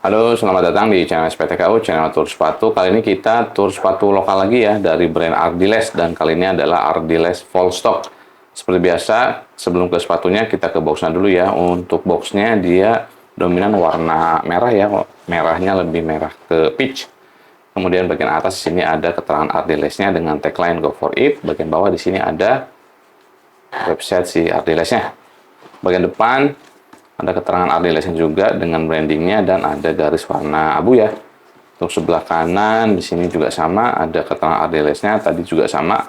Halo, selamat datang di channel SPTKU, channel tur sepatu. Kali ini kita tur sepatu lokal lagi ya, dari brand Ardiles, dan kali ini adalah Ardiles Vollstock. Seperti biasa, sebelum ke sepatunya, kita ke boxnya dulu ya. Untuk boxnya, dia dominan warna merah ya, merahnya lebih merah ke peach. Kemudian bagian atas di sini ada keterangan Ardilesnya dengan tagline Go For It. Bagian bawah di sini ada website si Ardilesnya. Bagian depan ada keterangan Ardilesnya juga dengan brandingnya dan ada garis warna abu ya. Untuk sebelah kanan di sini juga sama, ada keterangan Ardilesnya, tadi juga sama,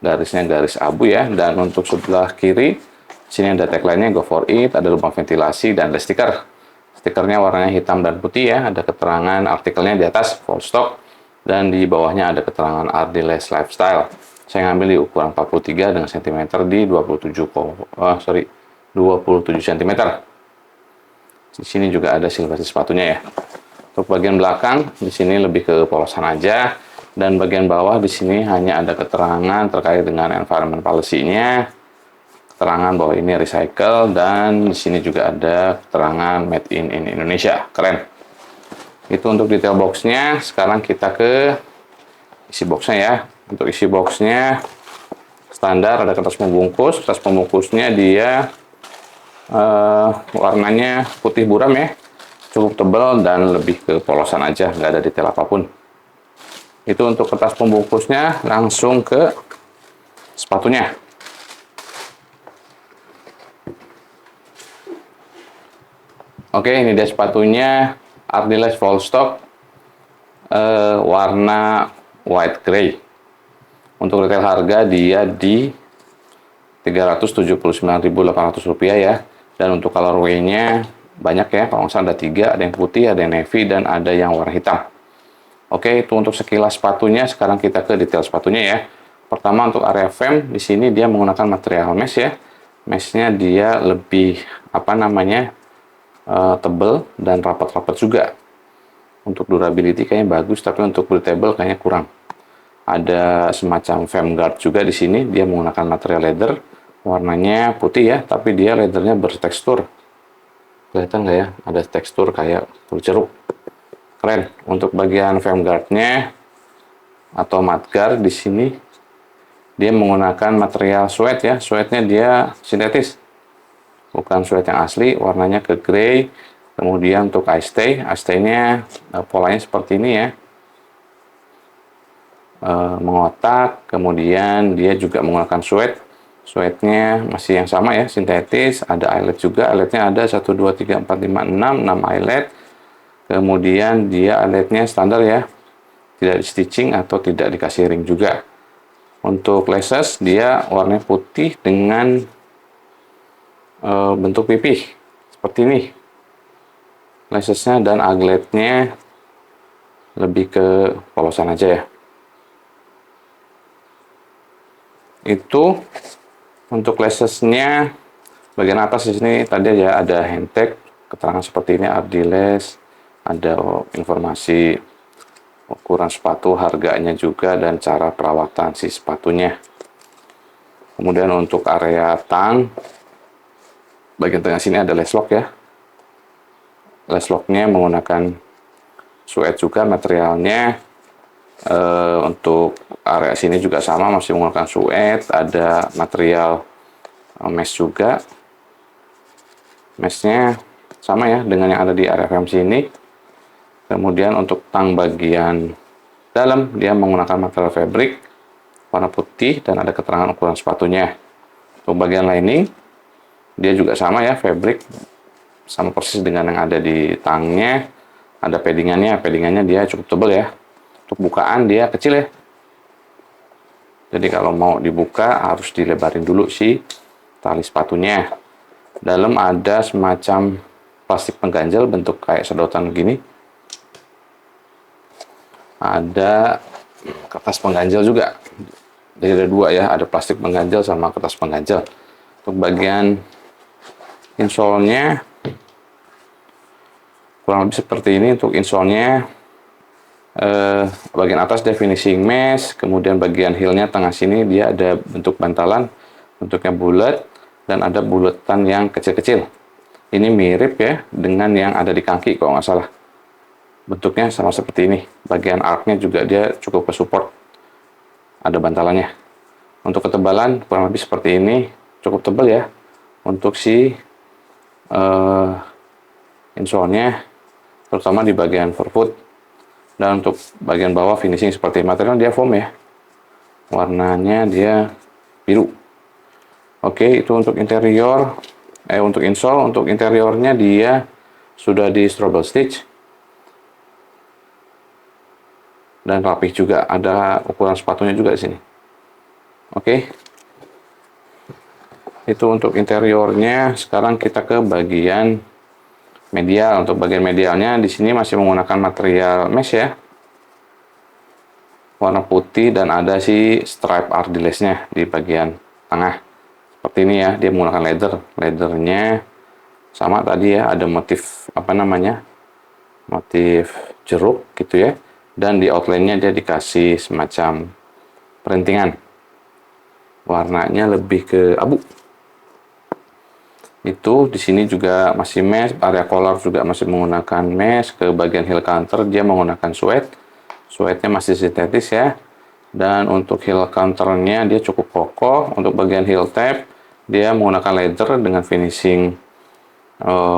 garisnya garis abu ya. Dan untuk sebelah kiri, sini ada tagline-nya Go For It, ada lubang ventilasi dan ada stiker. Stikernya warnanya hitam dan putih ya, ada keterangan artikelnya di atas Vollstock dan di bawahnya ada keterangan Ardiles Lifestyle. Saya ngambil di ukuran 43 dengan cm di 27 cm. Di sini juga ada silverasi sepatunya ya. Untuk bagian belakang di sini lebih ke polosan aja, dan bagian bawah di sini hanya ada keterangan terkait dengan environment policy-nya, keterangan bahwa ini recycle, dan di sini juga ada keterangan made in Indonesia. Keren. Itu untuk detail boxnya. Sekarang kita ke isi boxnya ya. Untuk isi boxnya standar ada kertas pembungkus. Kertas pembungkusnya dia warnanya putih buram ya, cukup tebal dan lebih ke polosan aja, nggak ada detail apapun. Itu untuk kertas pembungkusnya. Langsung ke sepatunya. Oke, ini dia sepatunya, Ardiles Vollstock, warna white gray. Untuk retail harga dia di Rp379.800 ya. Dan untuk colorway-nya banyak ya, kalau nggak salah ada 3, ada yang putih, ada yang navy, dan ada yang warna hitam. Oke, itu untuk sekilas sepatunya. Sekarang kita ke detail sepatunya ya. Pertama untuk area frame, di sini dia menggunakan material mesh ya. Meshnya dia lebih tebal dan rapat-rapat juga. Untuk durability kayaknya bagus, tapi untuk breathable kayaknya kurang. Ada semacam foam guard juga di sini. Dia menggunakan material leather, warnanya putih ya, tapi dia leathernya bertekstur. Kelihatan nggak ya? Ada tekstur kayak kulit jeruk. Keren. Untuk bagian foam guardnya atau mudguard di sini dia menggunakan material suede ya. Suede-nya dia sintetis, bukan suede yang asli. Warnanya ke grey. Kemudian untuk eye stay-nya polanya seperti ini ya, mengotak. Kemudian dia juga menggunakan suede-nya masih yang sama ya, sintetis. Ada eyelet juga, eyeletnya ada 1, 2, 3, 4, 5, 6 eyelet. Kemudian dia eyeletnya standar ya, tidak di stitching atau tidak dikasih ring juga. Untuk laces dia warnanya putih dengan bentuk pipih seperti ini lacesnya, dan agletnya lebih ke polosan aja ya. Itu untuk lacesnya. Bagian atas di sini tadi ya ada hand tag, keterangan seperti ini Ardiles, ada informasi ukuran sepatu, harganya juga, dan cara perawatan si sepatunya. Kemudian untuk area tang, bagian tengah sini ada lace lock ya. Lace locknya menggunakan suede juga materialnya. Untuk area sini juga sama, masih menggunakan suede, ada material mesh juga. Meshnya sama ya dengan yang ada di area frame sini. Kemudian untuk tang bagian dalam dia menggunakan material fabric warna putih dan ada keterangan ukuran sepatunya. Untuk bagian lining dia juga sama ya, fabric sama persis dengan yang ada di tangnya. Ada paddingannya dia cukup tebal ya. Untuk bukaan dia kecil ya, jadi kalau mau dibuka harus dilebarin dulu si tali sepatunya. Dalam ada semacam plastik pengganjal bentuk kayak sedotan gini. Ada kertas pengganjal juga, jadi ada 2 ya, ada plastik pengganjal sama kertas pengganjal. Untuk bagian insole-nya kurang lebih seperti ini. Untuk insole-nya bagian atas dia finishing mesh, kemudian bagian heel-nya tengah sini dia ada bentuk bantalan, bentuknya bulat, dan ada bulatan yang kecil-kecil. Ini mirip ya dengan yang ada di kaki kalau nggak salah. Bentuknya sama seperti ini. Bagian arc-nya juga dia cukup support. Ada bantalannya. Untuk ketebalan kurang lebih seperti ini. Cukup tebal ya. Untuk si insole-nya, terutama di bagian forefoot. Dan untuk bagian bawah finishing seperti material dia foam ya. Warnanya dia biru. Oke, itu untuk interior. Untuk insole, untuk interiornya dia sudah di trouble stitch. Dan rapih juga, ada ukuran sepatunya juga di sini. Oke. Itu untuk interiornya. Sekarang kita ke bagian medial. Untuk bagian medialnya di sini masih menggunakan material mesh ya. Warna putih dan ada si stripe Ardiles-nya di bagian tengah. Seperti ini ya, dia menggunakan leather. Leathernya sama tadi ya, ada motif apa namanya? Motif jeruk gitu ya. Dan di outline-nya dia dikasih semacam perintingan. Warnanya lebih ke abu. Itu di sini juga masih mesh, area collar juga masih menggunakan mesh. Ke bagian heel counter dia menggunakan suede. Suede-nya masih sintetis ya. Dan untuk heel counternya dia cukup kokoh. Untuk bagian heel tab dia menggunakan leather dengan finishing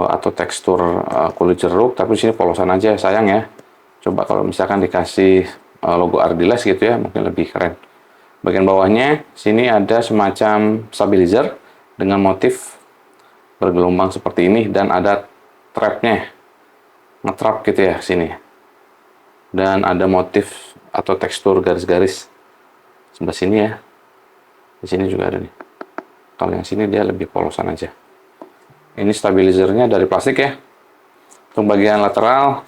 atau tekstur kulit jeruk. Tapi di sini polosan aja, sayang ya. Coba kalau misalkan dikasih logo Ardiles gitu ya, mungkin lebih keren. Bagian bawahnya, sini ada semacam stabilizer dengan motif bergelombang seperti ini. Dan ada trapnya, ngetrap gitu ya sini. Dan ada motif atau tekstur garis-garis sebelah sini ya. Di sini juga ada nih. Kalau yang sini dia lebih polosan aja. Ini stabilizernya dari plastik ya. Untuk bagian lateral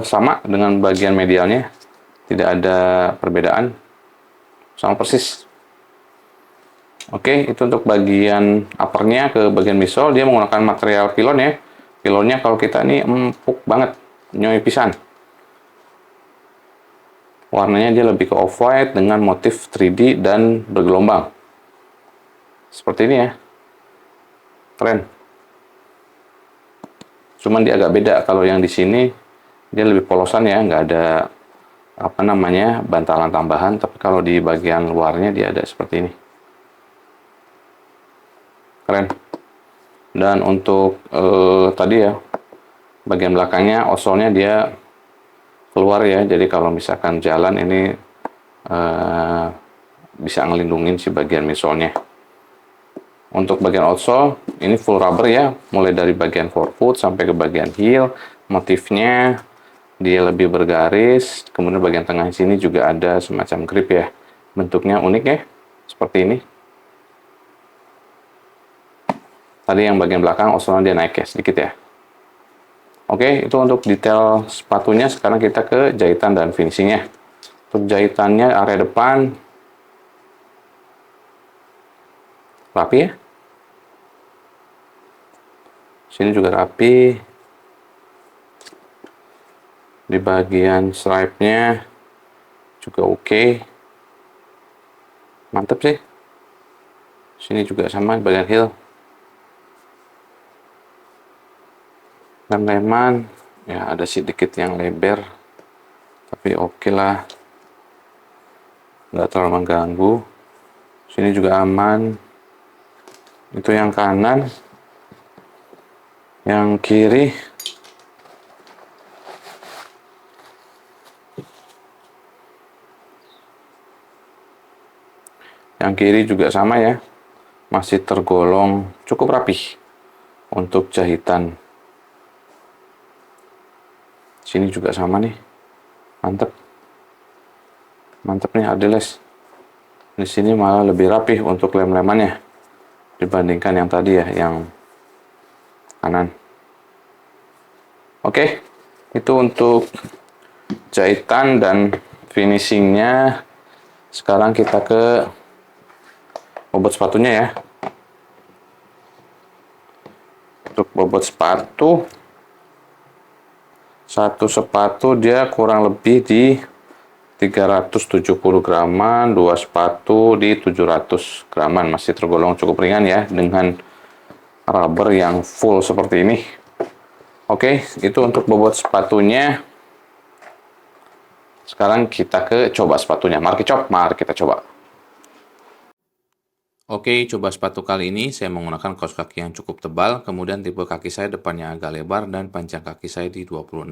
sama dengan bagian medialnya, tidak ada perbedaan, sama persis. Oke, itu untuk bagian uppernya. Ke bagian midsole dia menggunakan material pilon ya. Pilonnya kalau kita ini empuk banget, nyoy pisan. Warnanya dia lebih ke off-white dengan motif 3D dan bergelombang. Seperti ini ya. Keren. Cuman dia agak beda, kalau yang di sini dia lebih polosan ya, nggak ada apa namanya bantalan tambahan, tapi kalau di bagian luarnya dia ada seperti ini. Keren. Dan untuk tadi ya, bagian belakangnya outsole-nya dia keluar ya, jadi kalau misalkan jalan ini bisa ngelindungin si bagian midsole-nya. Untuk bagian outsole, ini full rubber ya, mulai dari bagian forefoot sampai ke bagian heel. Motifnya dia lebih bergaris, kemudian bagian tengah sini juga ada semacam grip ya. Bentuknya unik ya, seperti ini. Tadi yang bagian belakang outsole-nya dia naik ya, sedikit ya. Oke, itu untuk detail sepatunya. Sekarang kita ke jahitan dan finishingnya. Untuk jahitannya, area depan rapi ya. Sini juga rapi. Di bagian stripe-nya juga oke. Mantep sih. Sini juga sama bagian heel. Lem-leman ya ada sedikit yang lebar, tapi oke lah. Nggak terlalu mengganggu. Sini juga aman. Itu yang kanan. Yang kiri juga sama ya, masih tergolong cukup rapih. Untuk jahitan sini juga sama nih, mantep nih Ardiles. Di sini malah lebih rapih untuk lem-lemannya dibandingkan yang tadi ya, yang kanan. Oke, itu untuk jahitan dan finishingnya. Sekarang kita ke bobot sepatunya ya. Untuk bobot sepatu, satu sepatu dia kurang lebih di 370 graman, dua sepatu di 700 graman. Masih tergolong cukup ringan ya, dengan rubber yang full seperti ini. Oke, itu untuk bobot sepatunya. Sekarang kita coba sepatunya. Mari kita coba. Oke, coba sepatu kali ini saya menggunakan kaos kaki yang cukup tebal, kemudian tipe kaki saya depannya agak lebar dan panjang kaki saya di 26,5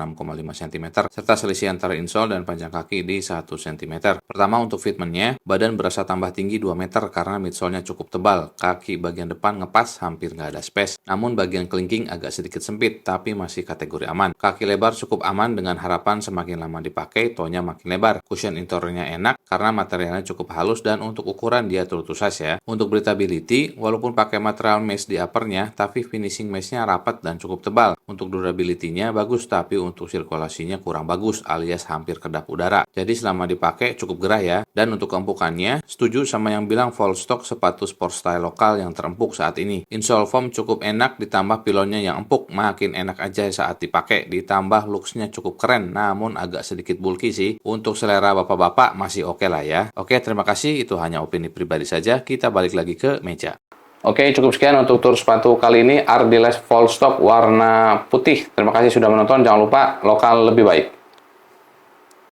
cm, serta selisih antara insole dan panjang kaki di 1 cm. Pertama untuk fitmentnya, badan berasa tambah tinggi 2 meter karena midsole-nya cukup tebal, kaki bagian depan ngepas hampir nggak ada space, namun bagian kelingking agak sedikit sempit, tapi masih kategori aman. Kaki lebar cukup aman dengan harapan semakin lama dipakai, tonya makin lebar. Cushion interiornya enak karena materialnya cukup halus dan untuk ukuran dia true to size ya. Untuk breathability, walaupun pakai material mesh di uppernya, tapi finishing meshnya rapat dan cukup tebal. Untuk durability-nya bagus, tapi untuk sirkulasinya kurang bagus, alias hampir kedap udara. Jadi selama dipakai cukup gerah ya. Dan untuk keempukannya, setuju sama yang bilang full stock sepatu sport style lokal yang terempuk saat ini. Insole foam cukup enak, ditambah pilonnya yang empuk, makin enak aja saat dipakai. Ditambah looks-nya cukup keren, namun agak sedikit bulky sih. Untuk selera bapak-bapak masih oke lah ya. Oke, terima kasih. Itu hanya opini pribadi saja. Kita balik lagi ke meja. Oke, cukup sekian untuk tour sepatu kali ini. Ardiles Full Stock warna putih. Terima kasih sudah menonton. Jangan lupa lokal lebih baik.